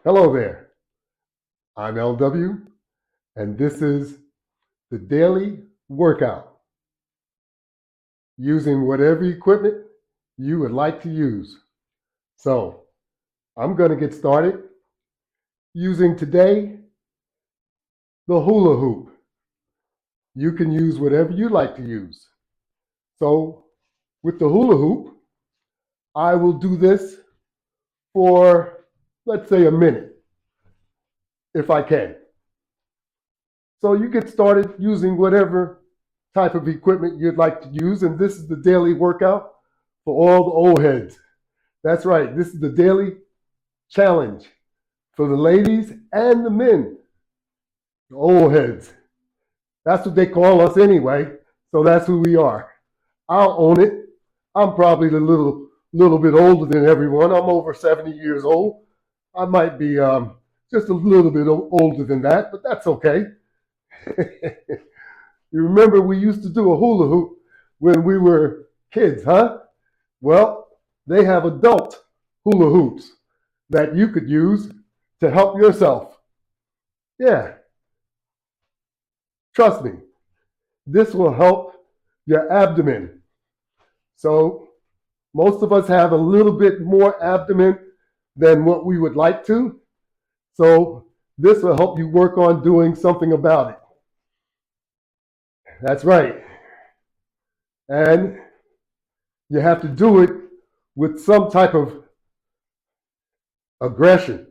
Hello there. I'm LW, and this is the daily workout using whatever equipment you would like to use. So, I'm going to get started using today the hula hoop. You can use whatever you like to use. So, with the hula hoop, I will do this for, let's say, a minute, if I can. So, you get started using whatever type of equipment you'd like to use, and this is the daily workout for all the old heads. That's right, this is the daily challenge for the ladies and the men, the old heads. That's what they call us anyway, so that's who we are. I'll own it. I'm probably a little bit older than everyone. I'm over 70 years old. I might be just a little bit older than that, but that's okay. You remember we used to do a hula hoop when we were kids, huh? Well, they have adult hula hoops that you could use to help yourself. Yeah, trust me, this will help your abdomen. So, most of us have a little bit more abdomen than what we would like to. So, this will help you work on doing something about it. That's right. And you have to do it with some type of aggression.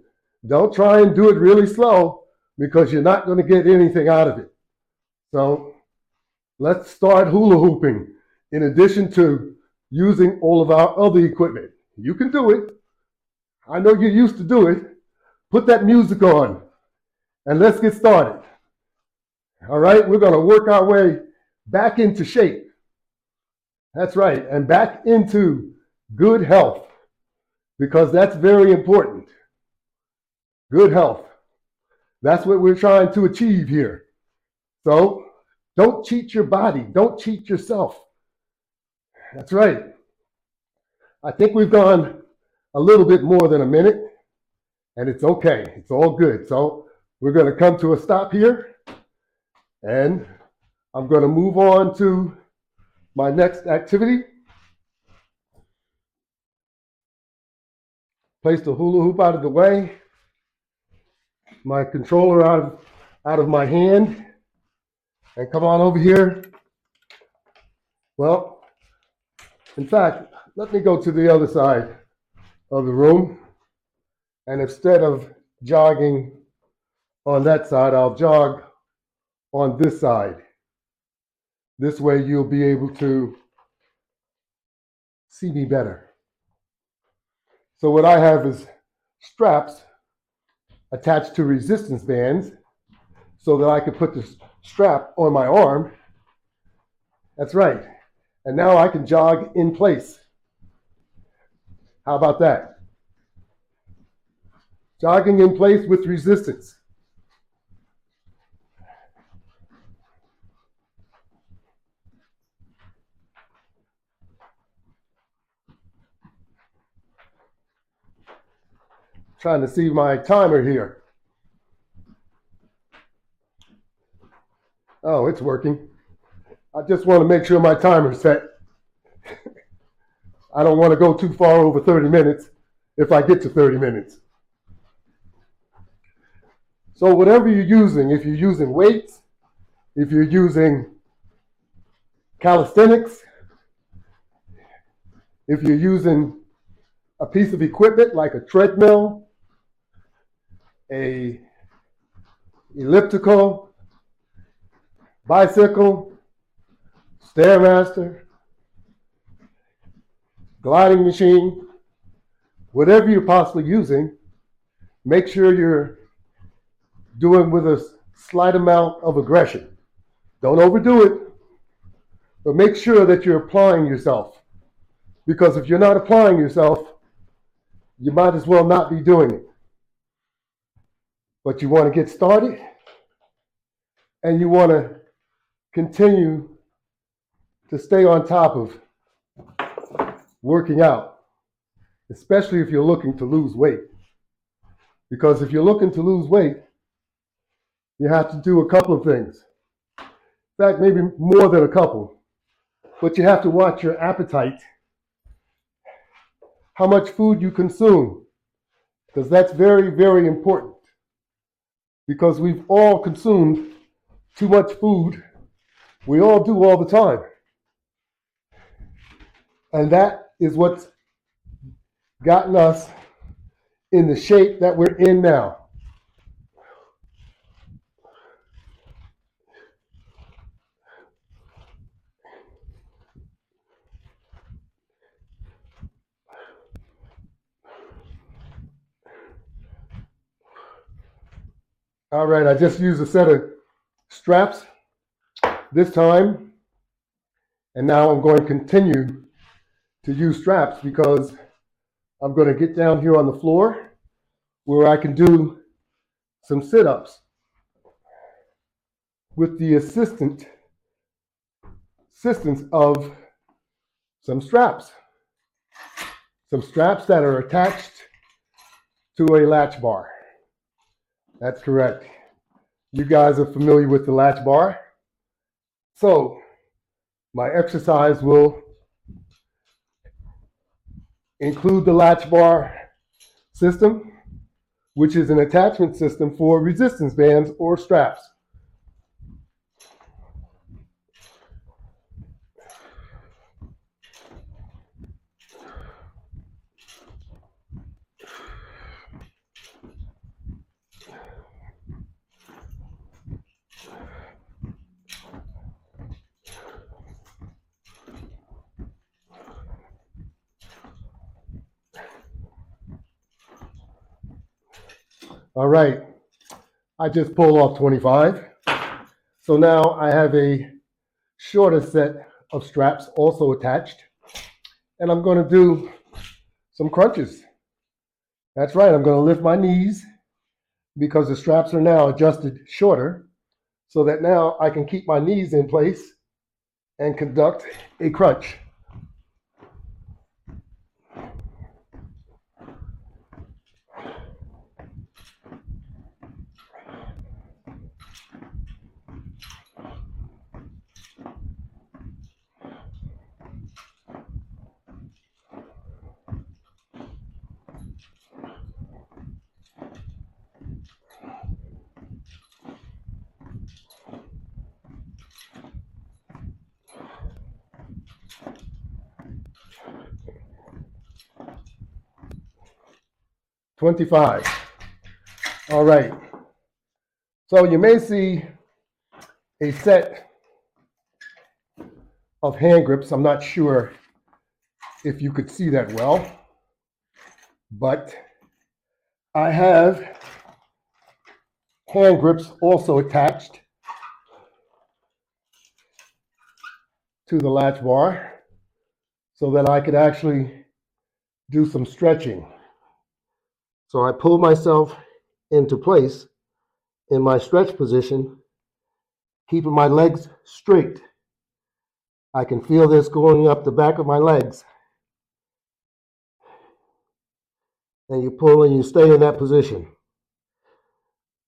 Don't try and do it really slow because you're not going to get anything out of it. So, let's start hula hooping in addition to using all of our other equipment. You can do it. I know you're used to do it. Put that music on and let's get started. All right, we're going to work our way back into shape. That's right, and back into good health because that's very important. Good health. That's what we're trying to achieve here. So don't cheat your body, don't cheat yourself. That's right. I think we've gone a little bit more than a minute, and it's okay. It's all good. So we're going to come to a stop here, and I'm going to move on to my next activity. Place the hula hoop out of the way, my controller out of my hand, and come on over here. Well, in fact, let me go to the other side of the room, and instead of jogging on that side, I'll jog on this side. This way you'll be able to see me better. So what I have is straps attached to resistance bands so that I can put the strap on my arm. That's right. And now I can jog in place. How about that? Jogging in place with resistance. Trying to see my timer here. Oh, it's working. I just want to make sure my timer's set. I don't want to go too far over 30 minutes if I get to 30 minutes. So whatever you're using, if you're using weights, if you're using calisthenics, if you're using a piece of equipment like a treadmill, a elliptical, bicycle, stairmaster, gliding machine, whatever you're possibly using, make sure you're doing with a slight amount of aggression. Don't overdo it, but make sure that you're applying yourself. Because if you're not applying yourself, you might as well not be doing it. But you want to get started and you want to continue to stay on top of working out, especially if you're looking to lose weight. Because if you're looking to lose weight, you have to do a couple of things. In fact, maybe more than a couple. But you have to watch your appetite, how much food you consume, because that's very, very important. Because we've all consumed too much food. We all do all the time. And that is what's gotten us in the shape that we're in now. All right, I just used a set of straps this time, and now I'm going to continue to use straps because I'm going to get down here on the floor where I can do some sit-ups with the assistance of some straps that are attached to a latch bar. That's correct. You guys are familiar with the latch bar. So my exercise will include the latch bar system, which is an attachment system for resistance bands or straps. All right, I just pulled off 25. So now I have a shorter set of straps also attached, and I'm going to do some crunches. That's right, I'm going to lift my knees because the straps are now adjusted shorter so that now I can keep my knees in place and conduct a crunch. $25. All right. So you may see a set of hand grips. I'm not sure if you could see that well, but I have hand grips also attached to the latch bar so that I could actually do some stretching. So I pull myself into place in my stretch position, keeping my legs straight. I can feel this going up the back of my legs. And you pull and you stay in that position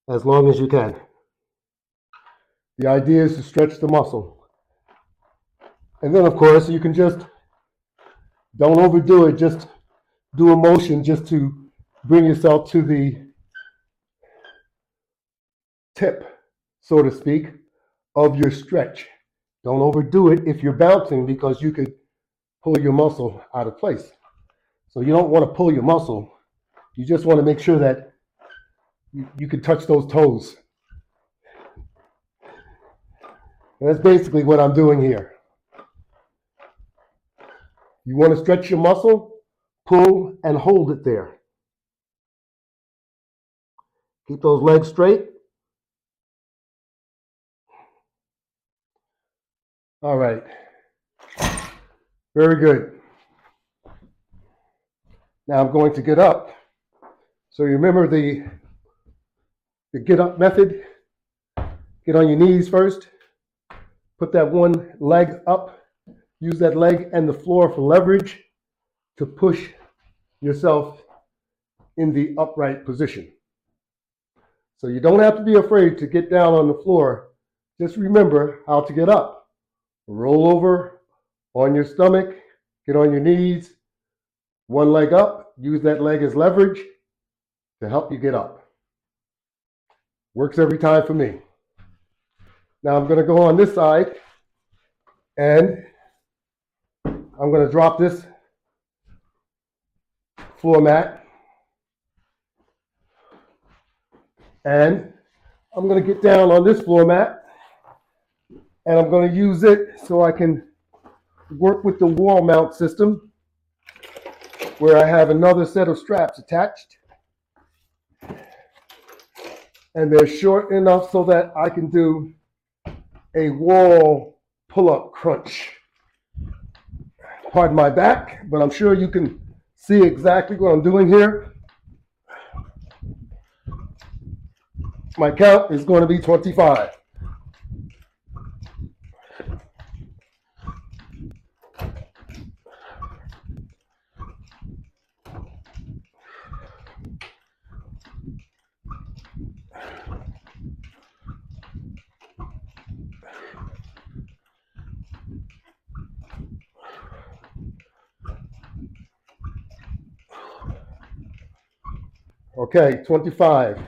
as long as you can. The idea is to stretch the muscle. And then, of course, you can just, don't overdo it, just do a motion just to bring yourself to the tip, so to speak, of your stretch. Don't overdo it if you're bouncing because you could pull your muscle out of place. So you don't want to pull your muscle. You just want to make sure that you can touch those toes. And that's basically what I'm doing here. You want to stretch your muscle, pull and hold it there. Keep those legs straight. All right. Very good. Now I'm going to get up. So you remember the get up method? Get on your knees first. Put that one leg up. Use that leg and the floor for leverage to push yourself in the upright position. So you don't have to be afraid to get down on the floor. Just remember how to get up. Roll over on your stomach, get on your knees, one leg up, use that leg as leverage to help you get up. Works every time for me. Now I'm going to go on this side and I'm going to drop this floor mat and I'm going to get down on this floor mat and I'm going to use it so I can work with the wall mount system where I have another set of straps attached and they're short enough so that I can do a wall pull-up crunch. Pardon my back, but I'm sure you can see exactly what I'm doing here. My count is going to be 25. Okay, 25.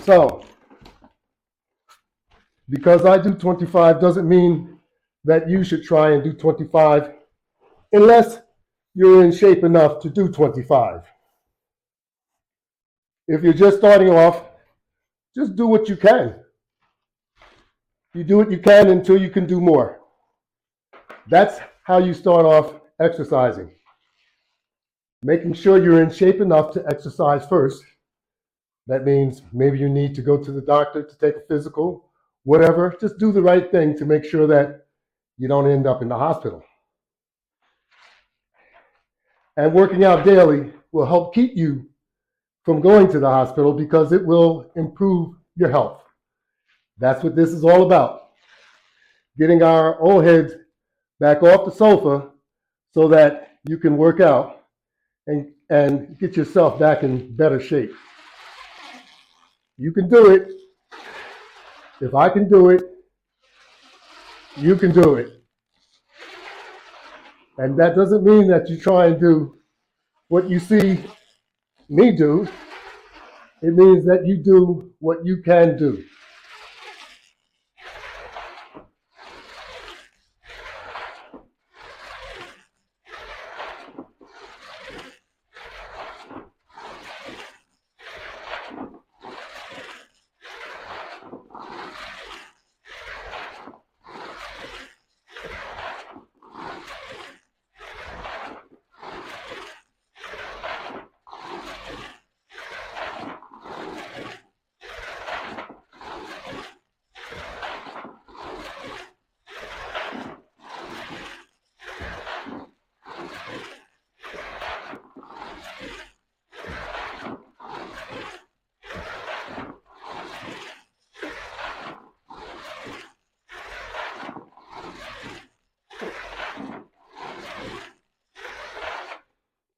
So, because I do 25 doesn't mean that you should try and do 25 unless you're in shape enough to do 25. If you're just starting off, just do what you can. You do what you can until you can do more. That's how you start off exercising. Making sure you're in shape enough to exercise first. That means maybe you need to go to the doctor to take a physical, whatever. Just do the right thing to make sure that you don't end up in the hospital. And working out daily will help keep you from going to the hospital because it will improve your health. That's what this is all about. Getting our old heads back off the sofa so that you can work out and get yourself back in better shape. You can do it. If I can do it, you can do it. And that doesn't mean that you try and do what you see me do. It means that you do what you can do.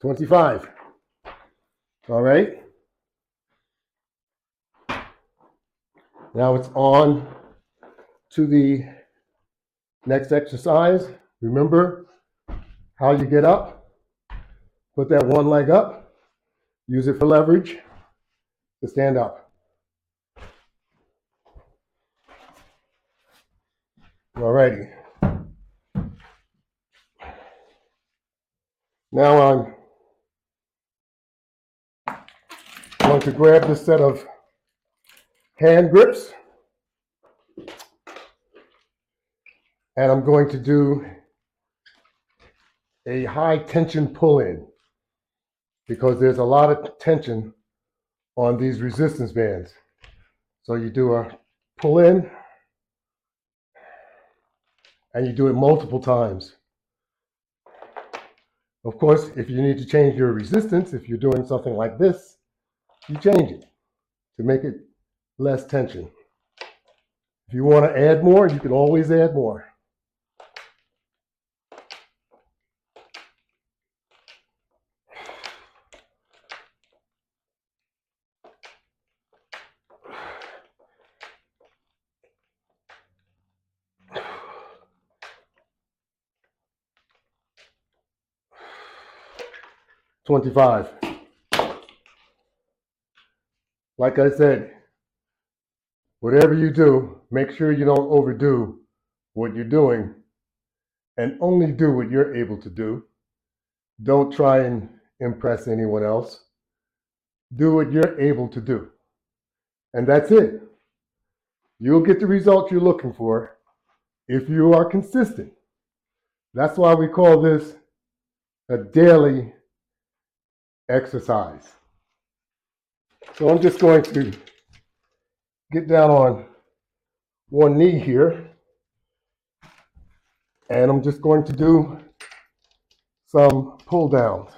"25. All right. Now it's on to the next exercise. Remember how you get up. Put that one leg up. Use it for leverage to stand up. All righty. Now I'm going to grab this set of hand grips and I'm going to do a high tension pull in because there's a lot of tension on these resistance bands. So you do a pull in and you do it multiple times. Of course, if you need to change your resistance, if you're doing something like this, you change it to make it less tension. If you want to add more, you can always add more. 25. Like I said, whatever you do, make sure you don't overdo what you're doing and only do what you're able to do. Don't try and impress anyone else. Do what you're able to do. And that's it. You'll get the result you're looking for if you are consistent. That's why we call this a daily exercise. So I'm just going to get down on one knee here, and I'm just going to do some pull downs.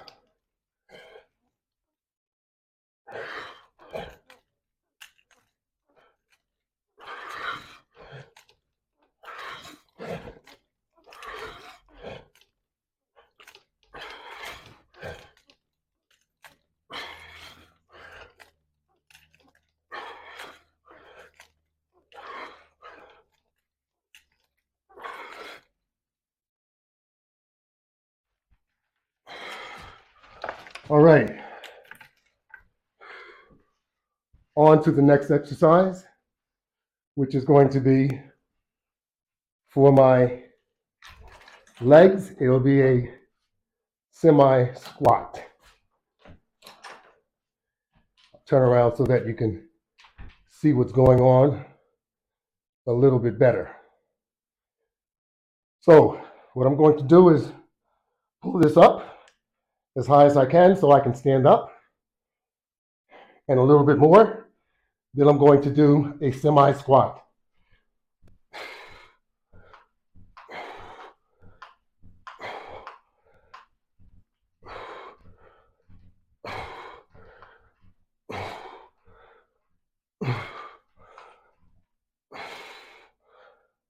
All right, on to the next exercise, which is going to be for my legs. It'll be a semi-squat. Turn around so that you can see what's going on a little bit better. So what I'm going to do is pull this up as high as I can so I can stand up, and a little bit more. Then I'm going to do a semi-squat.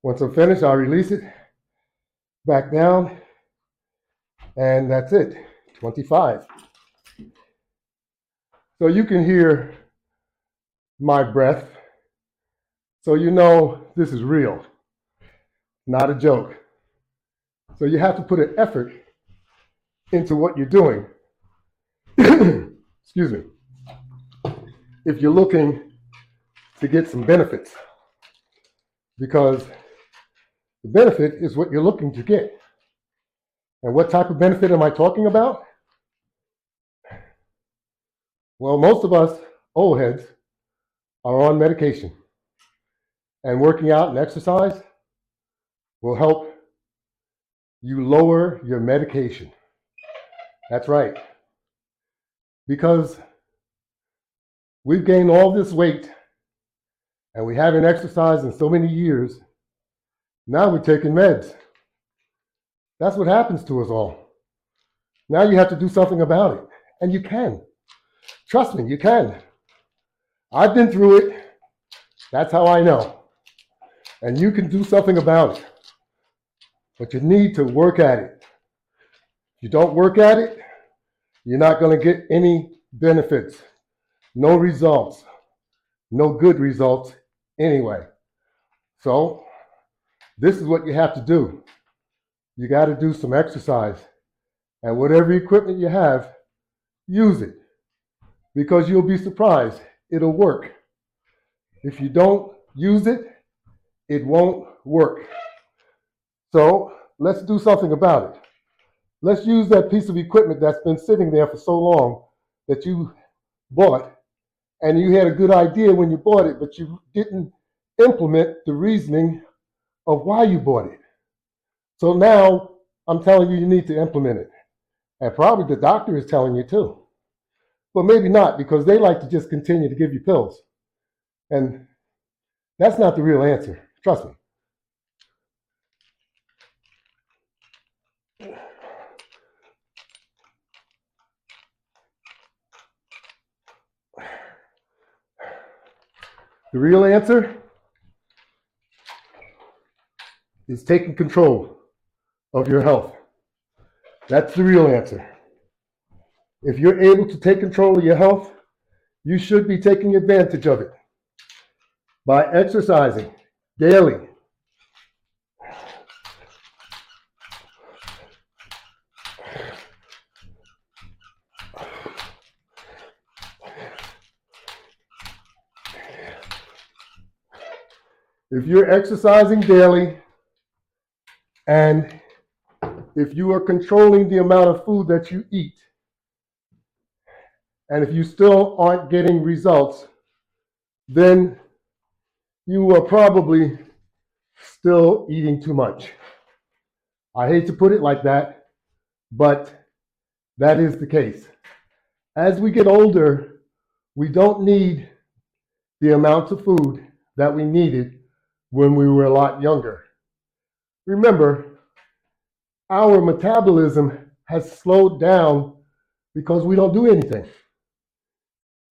Once I'm finished, I'll release it back down, and that's it, 25. So you can hear my breath, so you know this is real, not a joke. So you have to put an effort into what you're doing. Excuse me. If you're looking to get some benefits, because the benefit is what you're looking to get. And what type of benefit am I talking about? Well, most of us old heads are on medication, and working out and exercise will help you lower your medication. That's right. Because we've gained all this weight and we haven't exercised in so many years. Now we're taking meds. That's what happens to us all. Now you have to do something about it. And you can. Trust me, you can. I've been through it. That's how I know. And you can do something about it. But you need to work at it. If you don't work at it, you're not going to get any benefits, no results, no good results anyway. So this is what you have to do. You got to do some exercise. And whatever equipment you have, use it. Because you'll be surprised. It'll work. If you don't use it, it won't work. So let's do something about it. Let's use that piece of equipment that's been sitting there for so long that you bought, and you had a good idea when you bought it, but you didn't implement the reasoning of why you bought it. So now I'm telling you, you need to implement it. And probably the doctor is telling you too. But maybe not, because they like to just continue to give you pills. And that's not the real answer. Trust me. The real answer is taking control of your health. That's the real answer. If you're able to take control of your health, you should be taking advantage of it by exercising daily. If you're exercising daily and if you are controlling the amount of food that you eat, and if you still aren't getting results, then you are probably still eating too much. I hate to put it like that, but that is the case. As we get older, we don't need the amounts of food that we needed when we were a lot younger. Remember, our metabolism has slowed down because we don't do anything.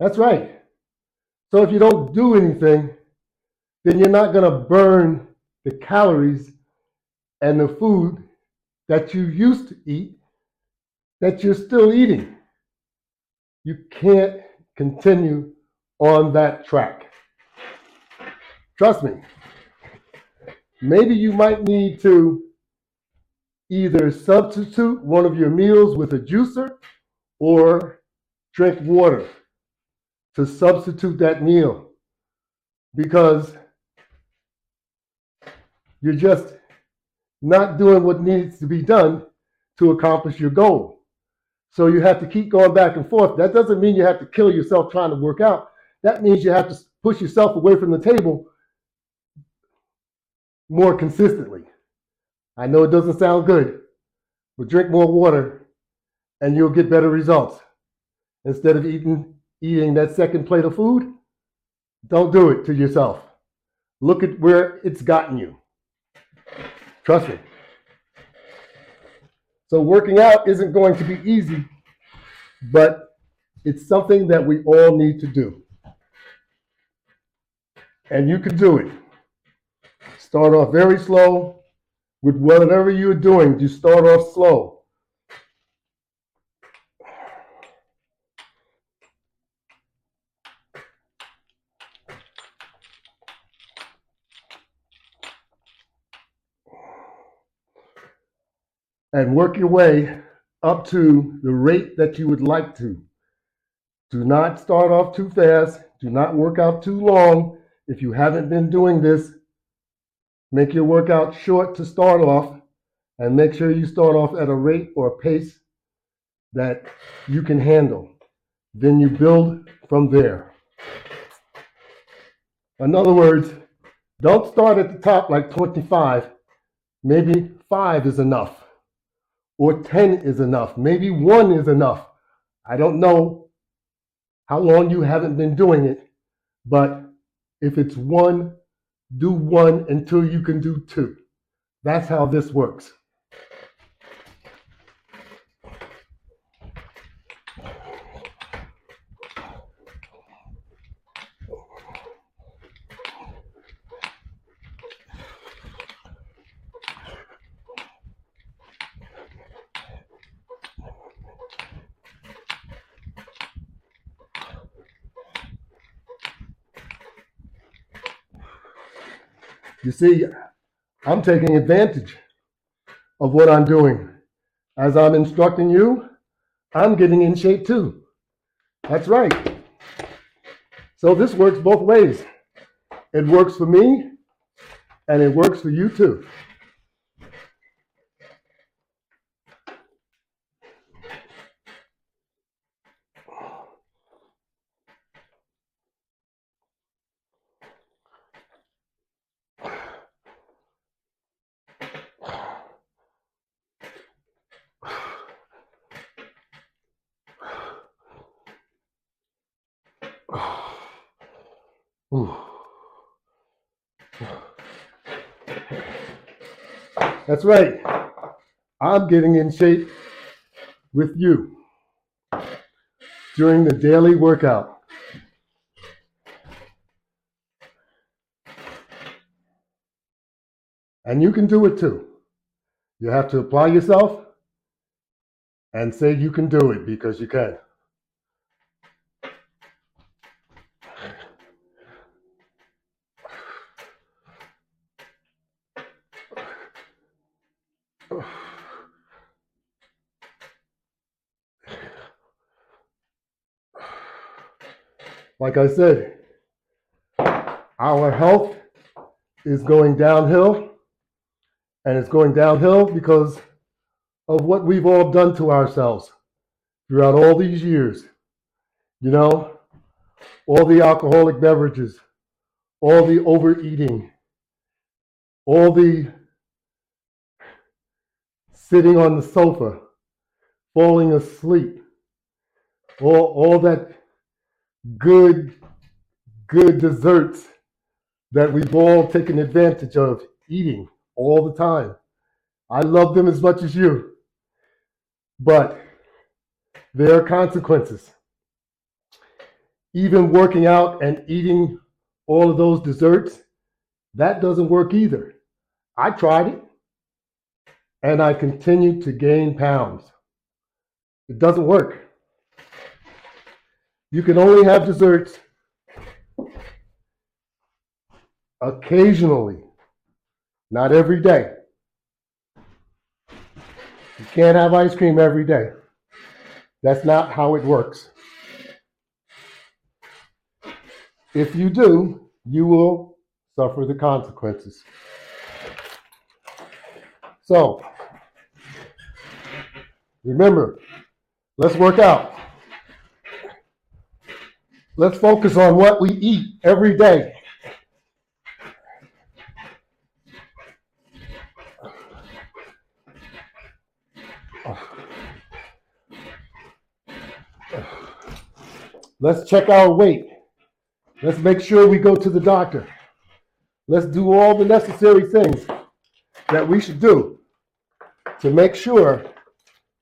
That's right. So if you don't do anything, then you're not going to burn the calories and the food that you used to eat that you're still eating. You can't continue on that track. Trust me. Maybe you might need to either substitute one of your meals with a juicer or drink water to substitute that meal, because you're just not doing what needs to be done to accomplish your goal. So you have to keep going back and forth. That doesn't mean you have to kill yourself trying to work out. That means you have to push yourself away from the table more consistently. I know it doesn't sound good, but drink more water and you'll get better results. Instead of eating that second plate of food, don't do it to yourself. Look at where it's gotten you. Trust me. So working out isn't going to be easy, but it's something that we all need to do. And you can do it. Start off very slow with whatever you're doing. Just start off slow. And work your way up to the rate that you would like to. Do not start off too fast. Do not work out too long. If you haven't been doing this, make your workout short to start off, and make sure you start off at a rate or a pace that you can handle. Then you build from there. In other words, don't start at the top like 25. Maybe 5 is enough, or 10 is enough. Maybe 1 is enough. I don't know how long you haven't been doing it, but if it's 1, do 1 until you can do 2. That's how this works. You see, I'm taking advantage of what I'm doing. As I'm instructing you, I'm getting in shape too. That's right. So this works both ways. It works for me, and it works for you too. That's right. I'm getting in shape with you during the daily workout. And you can do it too. You have to apply yourself and say you can do it, because you can. Like I said, our health is going downhill, and it's going downhill because of what we've all done to ourselves throughout all these years. You know, all the alcoholic beverages, all the overeating, all the sitting on the sofa, falling asleep, all that good, good desserts that we've all taken advantage of eating all the time. I love them as much as you, but there are consequences. Even working out and eating all of those desserts, that doesn't work either. I tried it and I continued to gain pounds. It doesn't work. You can only have desserts occasionally, not every day. You can't have ice cream every day. That's not how it works. If you do, you will suffer the consequences. So, remember, let's work out. Let's focus on what we eat every day. Let's check our weight. Let's make sure we go to the doctor. Let's do all the necessary things that we should do to make sure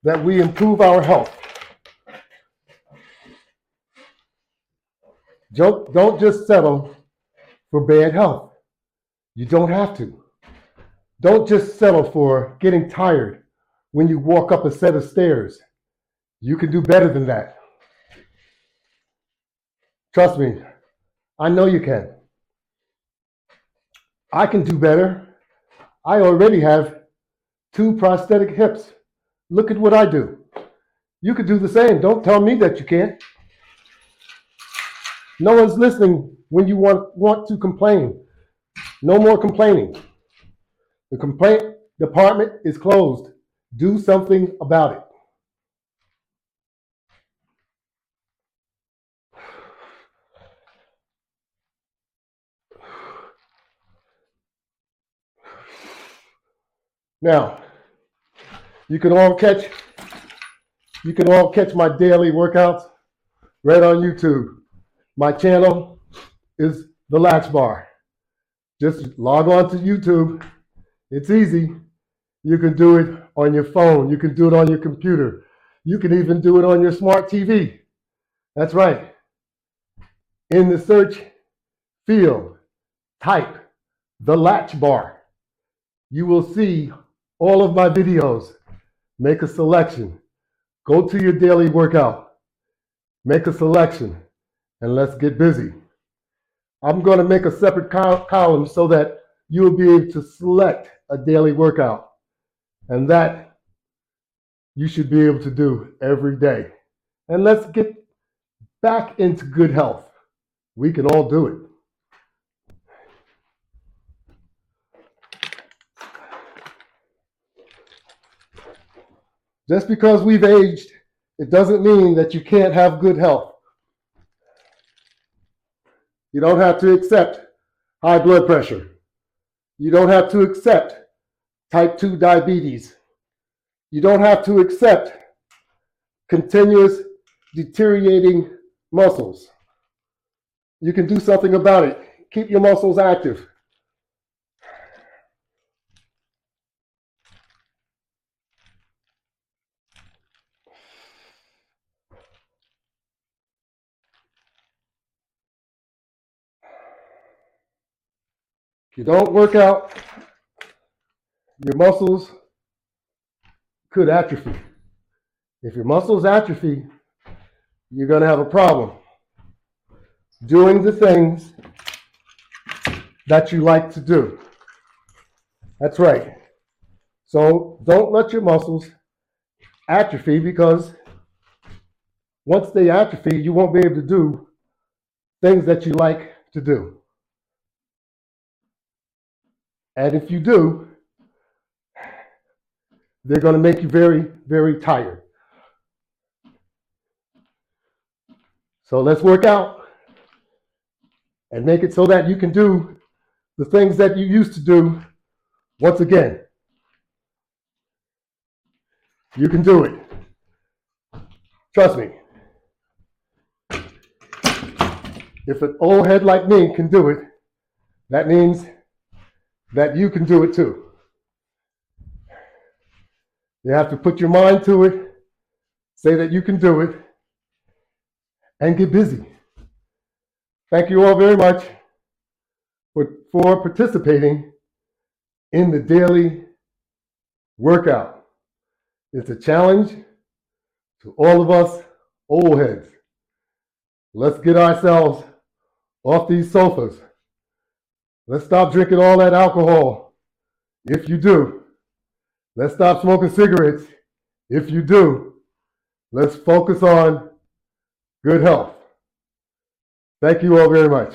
that we improve our health. Don't just settle for bad health. You don't have to. Don't just settle for getting tired when you walk up a set of stairs. You can do better than that. Trust me, I know you can. I can do better. I already have 2 prosthetic hips. Look at what I do. You could do the same. Don't tell me that you can't. No one's listening when you want to complain. No more complaining. The complaint department is closed. Do something about it. Now, you can all catch my daily workouts right on YouTube. My channel is the Latchbar. Just log on to YouTube. It's easy. You can do it on your phone. You can do it on your computer. You can even do it on your smart TV. That's right. In the search field, type the Latchbar. You will see all of my videos. Make a selection. Go to your daily workout. Make a selection, and let's get busy. I'm going to make a separate column so that you will be able to select a daily workout, and that you should be able to do every day. And let's get back into good health. We can all do it. Just because we've aged, it doesn't mean that you can't have good health. You don't have to accept high blood pressure. You don't have to accept type 2 diabetes. You don't have to accept continuous deteriorating muscles. You can do something about it. Keep your muscles active. If you don't work out, your muscles could atrophy. If your muscles atrophy, you're going to have a problem doing the things that you like to do. That's right. So don't let your muscles atrophy, because once they atrophy, you won't be able to do things that you like to do. And if you do, they're going to make you very, very tired. So let's work out and make it so that you can do the things that you used to do once again. You can do it. Trust me. If an old head like me can do it, that means that you can do it too. You have to put your mind to it, say that you can do it, and get busy. Thank you all very much for participating in the daily workout. It's a challenge to all of us old heads. Let's get ourselves off these sofas. Let's stop drinking all that alcohol. If you do, let's stop smoking cigarettes. If you do, let's focus on good health. Thank you all very much.